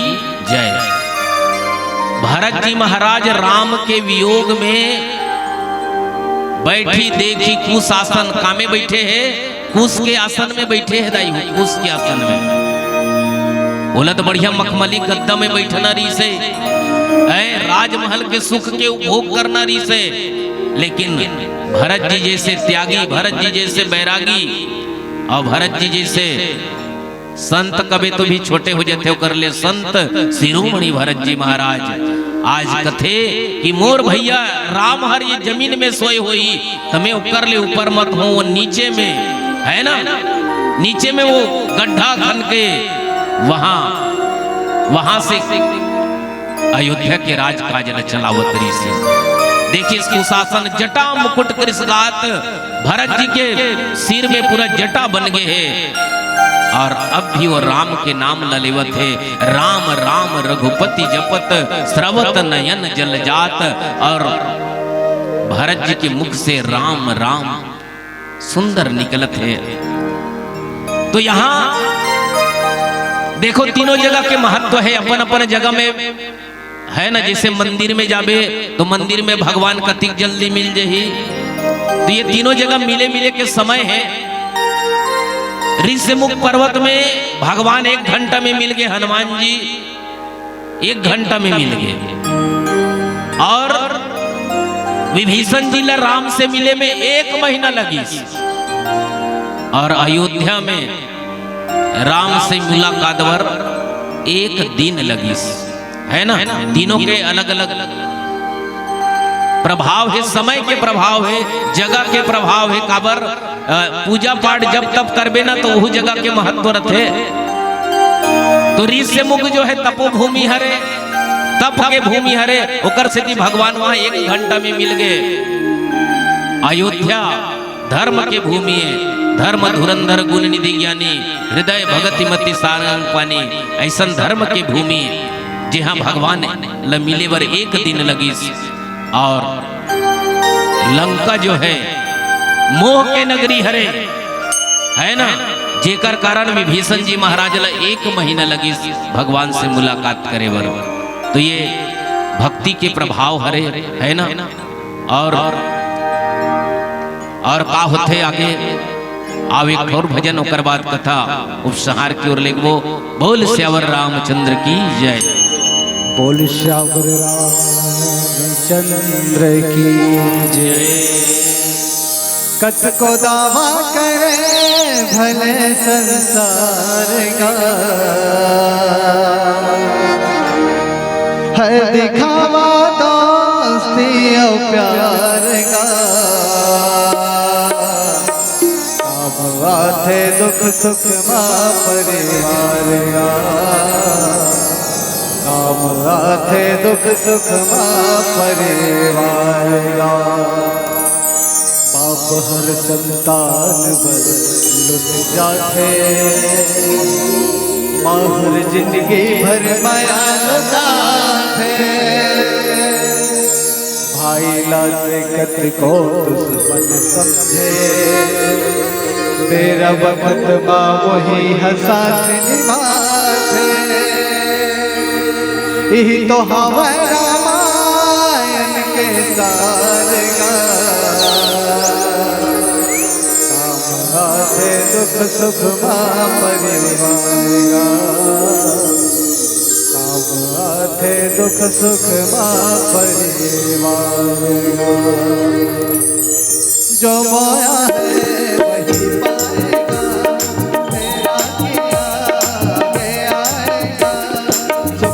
जय। भरत जी महाराज राम के वियोग में बैठी देखी कुशासन कामे बैठे हैं, कुश के आसन में बैठे हैं दाई, कुश के आसन में। बोला तो बढ़िया मखमली गद्दा में बैठना रही से, राजमहल के सुख के उपभोग करना रही से। लेकिन भरत जी जैसे त्यागी, भरत जी जैसे बैरागी और भरत जी जैसे संत कभी तो भी छोटे हो जाते हो कर ले संत शिरोमणि भरत जी महाराज आज कथे कि मोर भैया राम हर ये जमीन में सोए हुई, तमें उकर ले ऊपर मत हो, वो नीचे में है ना, नीचे में वो गड्ढा खन के वहां से अयोध्या के राज काज चलावतरी से। देखिए इसकी शासन जटा मुकुट कृषगात, भरत जी के सिर में पूरा जटा बन गए है। और अब भी वो राम के नाम ललिवत है, राम राम रघुपति जपत स्रवत नयन जल जात। और भरत जी के मुख से राम राम सुंदर निकलत है। तो यहाँ देखो तीनों जगह के महत्व है अपन अपन जगह में, है ना। जैसे मंदिर में जाबे तो मंदिर में भगवान कतिक जल्दी मिल जाही, तो ये तीनों जगह मिले मिले के समय है। ऋषिमुख पर्वत में भगवान 1 घंटा में मिल गए, हनुमान जी 1 घंटा में मिल गए। और विभीषण जी राम से मिले में 1 महीना लगी। और अयोध्या में राम से मुलाकात वर 1 दिन लगी, है ना। तीनों के अलग अलग प्रभाव है, समय के प्रभाव है, जगह के प्रभाव है। काबर पूजा पाठ जब तब करबे ना तो वो जगह के महत्व रथे। तो ऋषिमुख जो है तपोभूमि हरे, तप के भूमि हरे, ओकर से भगवान वहां 1 घंटा में मिल गए। अयोध्या धर्म के भूमि है, धर्म धुरंधर गुण निधि ज्ञानी, हृदय भगति मति सारंग पानी। ऐसा धर्म के भूमि जहाँ भगवान ल मिले बर 1 दिन लगी। और लंका जो है मोह के नगरी हरे, है ना, जेकर कारण विभीषण जी महाराज ला 1 महीना लगी भगवान से मुलाकात करे बर। तो ये भक्ति के प्रभाव हरे, है ना। और का होते आगे आव एक और भजन, ओकर बाद कथा उपसंहार की ओर लेगो। बोल श्यावर रामचंद्र की जय। बोल श्यावर रामचंद्र की जय। कत को दावा करे भले संसार का, है दिखावा दोस्ती और प्यार का। काम थे दुख सुख माँ परिवार का, काम थे दुख सुख माँ परिवार का। बाप हर संतान बल लुट जाते, माँ हर जिंदगी भर माया लुटाते। भाई लाते कत को दुश्मन समझे, तेरा वक्त माँ वही हंसात निभाते। यही तो हवा रामायण के सार का। थे दुख सुख माँ परिवार का, काम थे दुख सुख माँ परिवार का। जो मोया है वही पाएगा, मेरा किया में आएगा। जो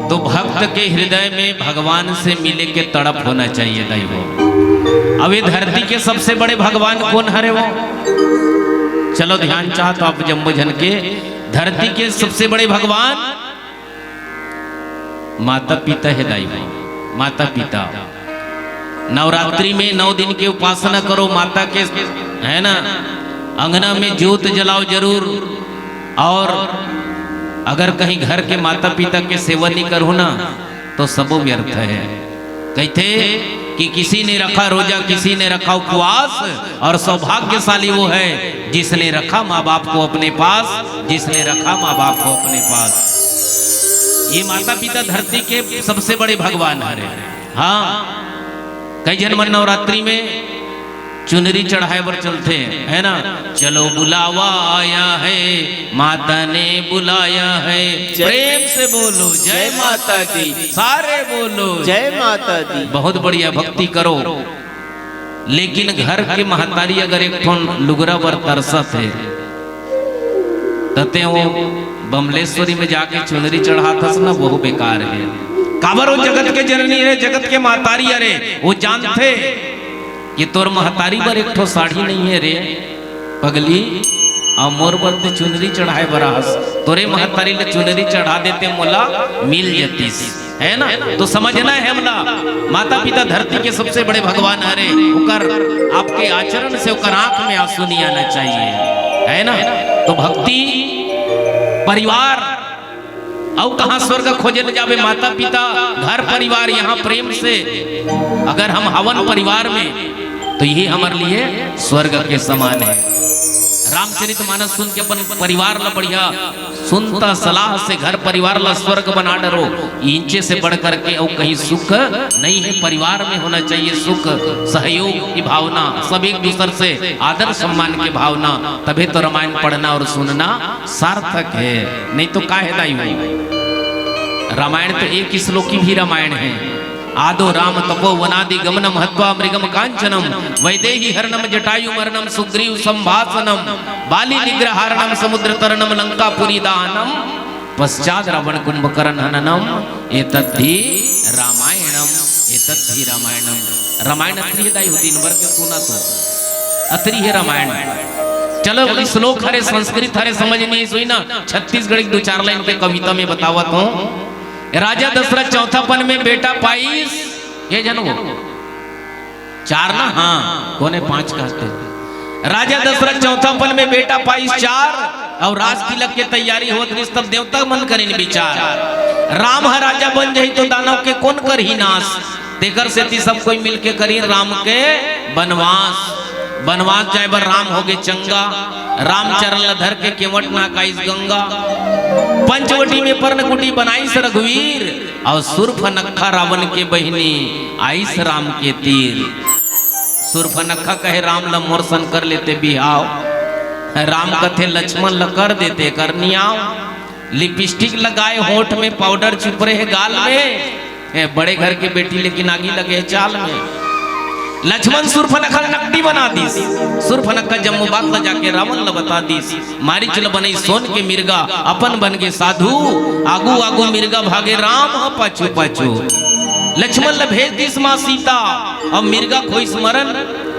तो भक्त के हृदय में भगवान से मिले के तड़प होना चाहिए दैव। अब ये धरती के सबसे बड़े भगवान कौन हरे वो? चलो ध्यान चाह तो आप जम्मू जन के धरती के सबसे बड़े भगवान माता पिता है दैव। माता पिता नवरात्रि में 9 दिन की उपासना करो माता के, है ना। अंगना में ज्योत जलाओ जरूर, और अगर कहीं घर के माता पिता के सेवा नहीं करो ना तो सब व्यर्थ है। कहते कि किसी ने रखा रोजा, किसी ने रखा उपवास, और सौभाग्यशाली वो है जिसने रखा माँ बाप को अपने पास, जिसने रखा माँ बाप को अपने पास। ये माता पिता धरती के सबसे बड़े भगवान है। हाँ, कई जन मन नवरात्रि में चुनरी चढ़ाए पर चलते हैं, है ना। चलो बुलावा आया है, माता ने बुलाया है, प्रेम से बोलो जय माता दी, सारे बोलो जय माता दी। बहुत बढ़िया भक्ति करो। लेकिन घर के महतारी अगर एक ठोन लुगरा पर तरसत है तते वो बमलेश्वरी में जाके चुनरी चढ़ाता ना, वो बेकार है। काबर वो जगत के जननी है, जगत के महतारी। अरे वो जानते कि तोर महतारी पर एक ठो साड़ी नहीं है रे पगली, और मोर पर ते चुनरी चढ़ाए बरास, तोरे महतारी ले चुनरी चढ़ा देते मोला मिल जतीस, है ना। तो समझना है हमला माता पिता धरती के सबसे बड़े भगवान हरे। उकर आपके आचरण से उकर आंख में आंसू नहीं आना चाहिए, है ना। तो भक्ति परिवार और कहाँ स्वर्ग खोजे न जावे, माता पिता घर परिवार यहाँ प्रेम से अगर हम हवन परिवार में तो यही हमारे लिए स्वर्ग के समान है। रामचरितमानस सुन के अपन परिवार ला बढ़िया सुनता सलाह से घर परिवार ला स्वर्ग बना डरो। इंचे से बढ़ करके और कहीं सुख नहीं है। परिवार में होना चाहिए सुख, सहयोग की भावना, सब एक दूसरे से आदर सम्मान की भावना, तभी तो रामायण पढ़ना और सुनना सार्थक है। नहीं तो काहे दाई भाई। रामायण तो एक श्लोकी भी रामायण है। आदो राम तपो वनादि गमनम हत्वा मृगम कांचनम वैदेही हरणम जटायु मरणम सुग्रीव संभाषणम बाली निग्रहारणम समुद्र तरणम लंकापुरी दानम पश्चात रावण कुंभकर्ण हननम एतद्धि रामायणम एतद्धि रामायणम। रामायण अत्री दाई होती नंबर के सुना तो अत्री है रामायण। चलो श्लोक हरे संस्कृत हरे समझ नहीं सोई ना, छत्तीसगढ़ की दो चार लाइन पे कविता में बतावत हूँ। राजा दशरथ चौथापन में बेटा पाइस, ये जनो चार ना, हाँ कोने पांच कहते। राजा दशरथ चौथापन में बेटा पाइस चार, और राज तिलक के तैयारी होत रही तब देवता मन करें विचार। राम है राजा बन जाई तो दानव के कौन कर ही नाश, तेकर सेती सब कोई मिलके करी राम के बनवास। बनवास जाए बर राम हो गए चंगा, रामचरण लधर के केवट ना काइस गंगा। पंचवटी में पर्णकुटी बनाई से रघुवीर, और सुर्फनखा रावण के बहिनी आइस राम के तीर। सुर्फनखा कहे राम ल मोर सन कर लेते बिहाव, राम कथे लक्ष्मण ल कर देते करनियाव। लिपस्टिक लगाए होठ में पाउडर छुप रहे गाल में, बड़े घर की बेटी लेकिन आगी लगे चाल में। लक्ष्मण सुर्फनखा नकदी बना दीस, सुर्फनखा जम्मू बाग जाके रावण ल बता दीस। मारीच ल बनई सोन के मिर्गा, अपन बन के साधु, आगू आगू मिर्गा भागे राम पाछू पाछू। लक्ष्मण ल भेज दीस माँ सीता, और मिर्गा खोई स्मरण,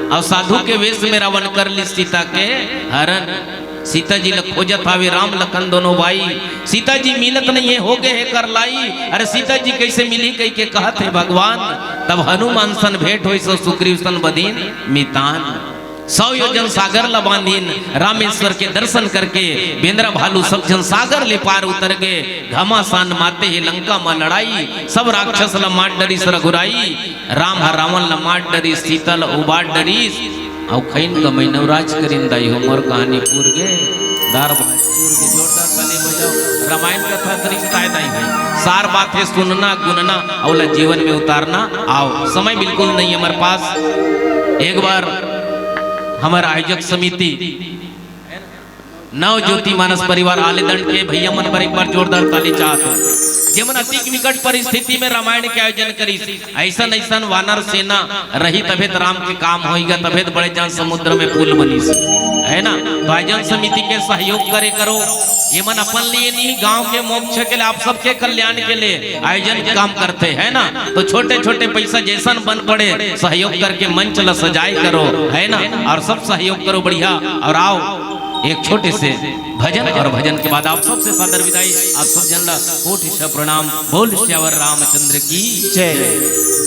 और साधु के वेश में रावण कर ली सीता के हरण। सीता जी ल खोजत आवे राम लखन दोनों भाई, सीता जी मिलत नहीं है हो गए है कर लाई। अरे सीता जी कैसे मिली कह के कहत है भगवान, तब हनुमान सन भेंट होई सो सुग्रीव सन बदीन मितान। 100 योजन सागर ल बांधीन, रामेश्वर के दर्शन करके बेंद्रा भालू सब जन सागर ले पार उतर गए। घमासान माते ही लंका में लड़ाई, सब राक्षस ल मार डरी सर घुराई। राम हर रावण ल मार डरी, सीता ल उबार डरीस, और खैन कमई नवराज करिन दाई हो मोर कहानी पूर गे। दार पूर के जोरदार ताली बजाओ। रामायण कथा तरीका दाई भाई, सार बात है सुनना गुनना और जीवन में उतारना। आओ समय बिल्कुल नहीं हमारे पास। एक बार हमारा आयोजक समिति नव ज्योति मानस परिवार आलेदंड के भैया मन पर एक बार जोरदार ताली चाहते। जेमन अति विकट परिस्थिति में रामायण के आयोजन करी, ऐसा ऐसा वानर सेना रही तभेत राम के काम होगा, तभेत बड़े जन समुद्र में पुल बनी है ना। तो आयोजन समिति के सहयोग करे करो, ये मन अपन लिए नहीं गांव के मोक्ष के लिए, आप सबके कल्याण के लिए आयोजन काम करते है ना। तो छोटे छोटे पैसा जैसन बन पड़े सहयोग करके मंच ल सजाए करो है ना, और सब सहयोग करो बढ़िया। और आओ एक छोटे से भजन, और भजन के बाद आप सबसे सादर विदाई। आप सब जन ला कोटि प्रणाम। बोल श्यावर रामचंद्र की जय,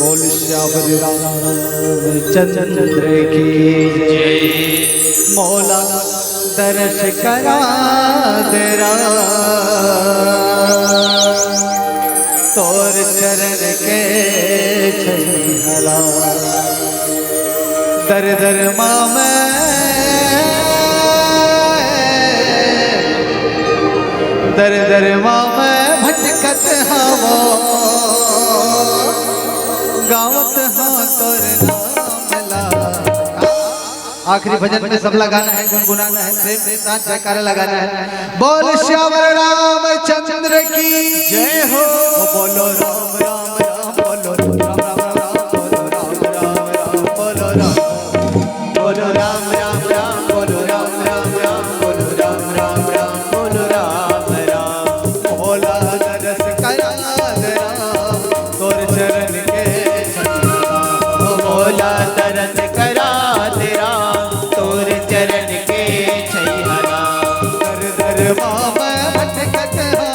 बोल श्यावर रामचंद्र की जय। मौला दर्श करा तेरा, तोर चरण के छैहला। दर दर माँ दर दर में भटकत हवा, गावत हाँ तोर नाम ला। आखिरी भजन में सबला गाना है, गुनगुनाना है, प्रेम के साथ जयकारा लगाना है। बोल श्यावर रामचंद्र की जय हो। बोलो राम राम राम, बोलो राम राम राम, बोलो राम राम राम, बोलो राम, बोलो राम राम राम, बोलो राम राम राम, बोलो राम राम राम, बोलो राम राम। भोला दरस करा राम, तोर चरण के छैहला। भोला दरस करा तेरा, तोर चरण के छैहला। दर दर माँ भटकत हो,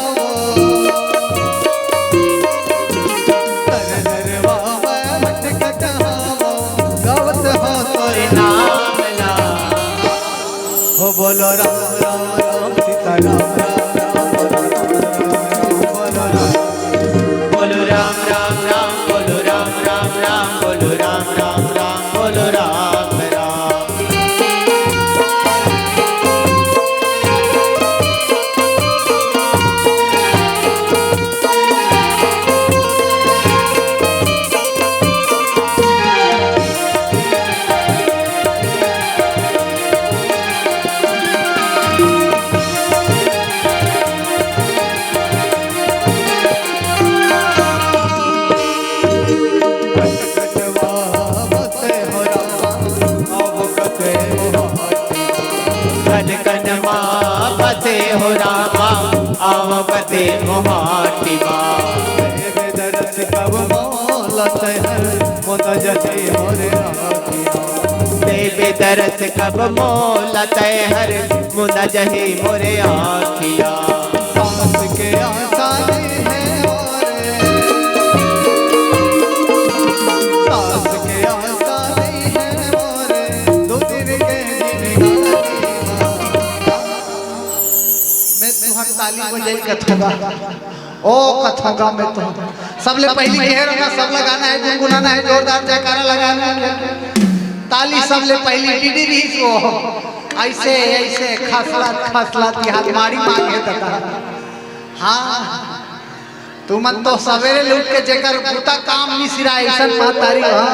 भक्ति मोहाटी बा देवे दरस कब मोल तहर मुद जहे मोरे आखिया देवे दरस कब मोल तहर मुद जहे मोरे आखिया सांस के आसानी है मोरे सांस के आसानी है मोरे दो दिन के मैं तुहर ताली बजाई कथोगा ओ कथोगा मैं तो सबले पहली घेर में सब लगाना है गुनगुनाना है जोरदार जयकारा लगाना है ताली सबले पहली डीडी भी वो ऐसे ऐसे खसला खसला की हाथ मारी मांगे तता हाँ तू मन तो सवेरे लूट के जेकर पुता काम नहीं सिरा ऐसा मातारी हाँ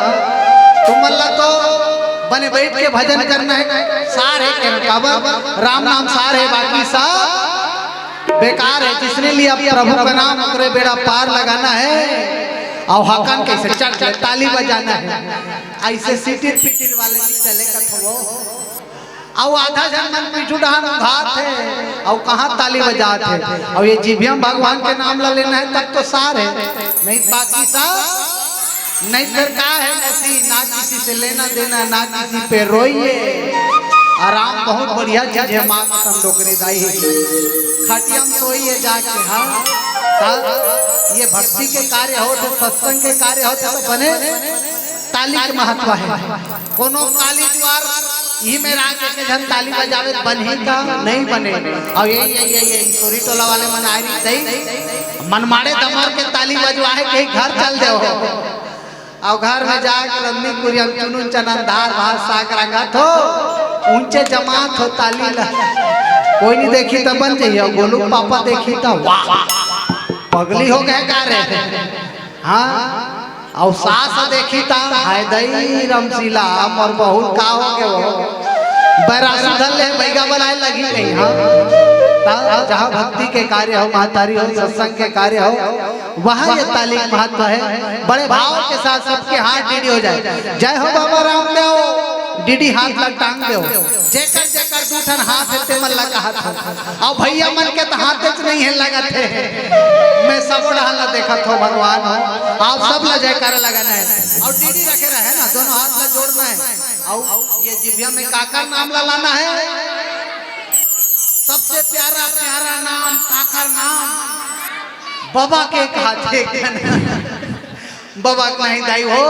तुम मल्ला तो बने बैठ के भजन करना है सार है क्या राम नाम सार है बाकी सब बेकार है जिसने लिया प्रभु का नाम उतरे बेड़ा पार लगाना है और हकन कैसे चढ़ चढ़ ताली बजाना है ऐसे सिटिर पिटिर वाले नहीं चलेगा तो वो और आधा जन मन पीछू डहान घात है और कहाँ ताली बजाते है और ये जीभियम भगवान के नाम ला लेना है तब तो सार है नहीं बाकी सब नहीं फिर का है ऐसी ना किसी से लेना देना ना किसी पे रोइए आराम बहुत बढ़िया चीज है माँ का संडोकरी दाई खटियम सोइए जाके हाँ ये भक्ति के कार्य हो तो सत्संग के कार्य हो तो बने ताली के महत्व है कोनो काली द्वार ही में राग के जन ताली बजावे बन ही का नहीं बने और ये सोरी टोला वाले मन आ रही सही मनमाड़े दमर के ताली बजवाए के घर चल दे हो और घर में जाकर रन्नी कुरियम चुनुन चनन धार भात साग रंगत हो ऊंचे जमात हो ताली ला कोई नहीं देखी तो बन जाइए गोलू पापा देखी तो वाह पगली हो गए का रे हाँ और सास देखी ता हाय दई रमशीला और बहुत का हो के वो बरा सुधल ले बैगा बनाए लगी नहीं हाँ जहाँ भक्ति के कार्य हो महतारी हो सत्संग के कार्य हो वहाँ ये ताली महत्व है बड़े भाव के साथ सबके हाथ डीडी हो जाए जय हो बाबा रामदेव डीडी हाथ लग टांग दो जेकर जेकर दूठन हाथ है ते मन लगा हाथ और भैया मन के तो हाथ नहीं है लगा थे मैं सब ढाला देखा थो भगवान हो आप सब ला जयकारा लगाना है और डीडी रखे रहे ना दोनों हाथ ला जोड़ना है और ये जिभिया में काकर नाम ला लाना है सबसे प्यारा प्यारा नाम काकर नाम बाबा के हाथे बाबा नहीं दाई हो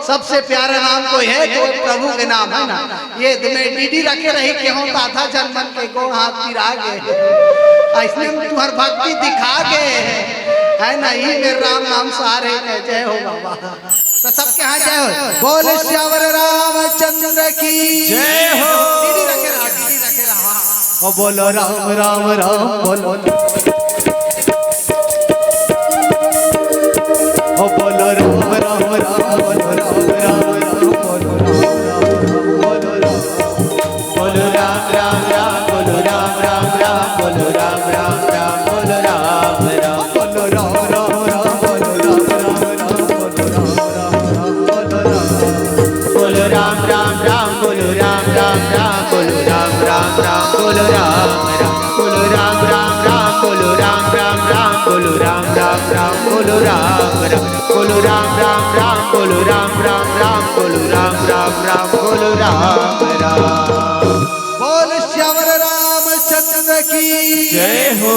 सबसे प्यारा नाम कोई है तो प्रभु के नाम है ना ये में डीडी रखे रही के हो आधा जन्मन के को हाथ फिरा गए ऐसने तुम्हार भक्ति दिखा गए है ना ये मेरे राम नाम सारे जय हो बाबा तो सबके यहाँ जय हो बोल श्यावर रामचंद्र की जय हो डीडी रखे रहा ओ बोलो राम राम राम बोलो ओ बोलो राम राम राम बोलो राम राम राम बोलो राम राम राम बोलो राम राम राम बोलो राम राम राम बोलो राम राम राम बोलो राम राम राम बोलो राम राम राम बोलो राम राम राम बोलो राम राम राम बोलो राम राम राम बोलो राम राम बोलो राम राम राम बोलो राम राम राम बोलो राम राम राम बोलो राम राम राम बोलो राम राम राम बोल श्यावर रामचंद्र की जय हो।